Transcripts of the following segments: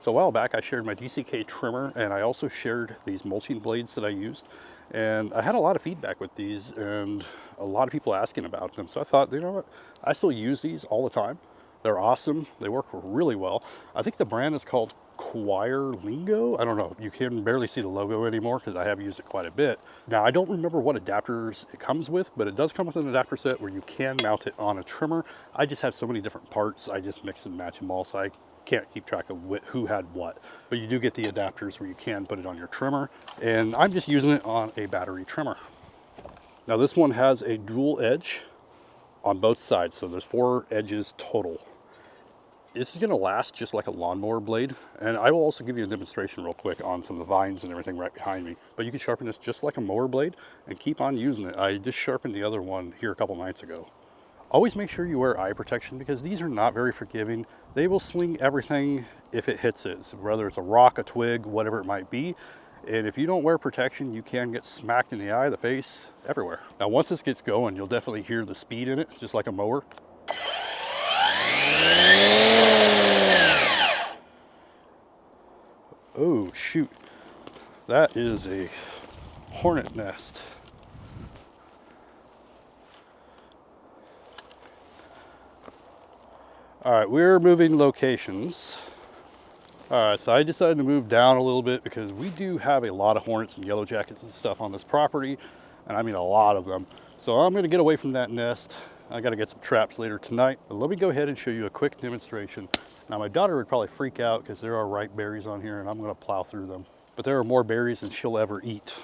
So a while back I shared my DCK trimmer, and I also shared these mulching blades that I used, and I had a lot of feedback with these and a lot of people asking about them. So I thought, you know what, I still use these all the time. They're awesome. They work really well. I think the brand is called ChoirLingo. I don't know. You can barely see the logo anymore because I have used it quite a bit. Now, I don't remember what adapters it comes with, but it does come with an adapter set where you can mount it on a trimmer. I just have so many different parts. I just mix and match them all, so I can't keep track of who had what. But you do get the adapters where you can put it on your trimmer, and I'm just using it on a battery trimmer. Now, this one has a dual edge on both sides, so there's 4 edges total. This is going to last just like a lawnmower blade, and I will also give you a demonstration real quick on some of the vines and everything right behind me. But you can sharpen this just like a mower blade and keep on using it. I just sharpened the other one here a couple nights ago. Always make sure you wear eye protection because these are not very forgiving. They will sling everything if it hits it, so whether it's a rock, a twig, whatever it might be. And if you don't wear protection, you can get smacked in the eye, the face, everywhere. Now, once this gets going, you'll definitely hear the speed in it, just like a mower. Oh, shoot. That is a hornet nest. All right, we're moving locations. All right, so I decided to move down a little bit because we do have a lot of hornets and yellow jackets and stuff on this property, and I mean a lot of them. So I'm gonna get away from that nest. I gotta get some traps later tonight, but let me go ahead and show you a quick demonstration. Now, my daughter would probably freak out because there are ripe berries on here and I'm gonna plow through them. But there are more berries than she'll ever eat.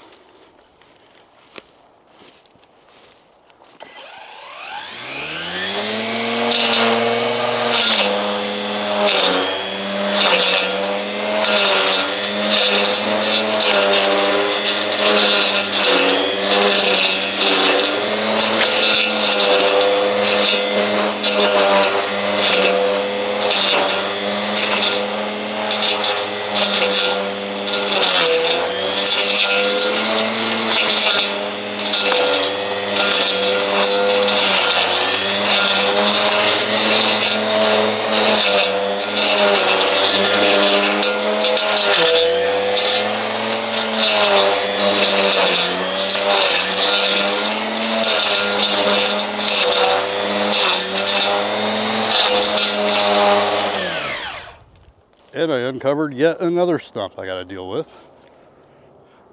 And I uncovered yet another stump I got to deal with.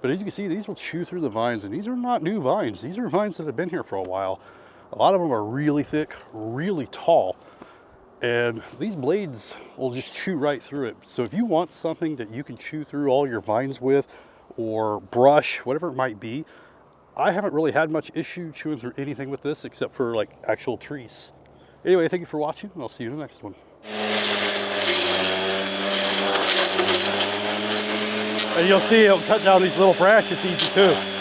But as you can see, these will chew through the vines, and these are not new vines. These are vines that have been here for a while. A lot of them are really thick, really tall, and these blades will just chew right through it. So if you want something that you can chew through all your vines with, or brush, whatever it might be, I haven't really had much issue chewing through anything with this except for like actual trees. Anyway, thank you for watching, and I'll see you in the next one. And you'll see it'll cut down these little branches easy too.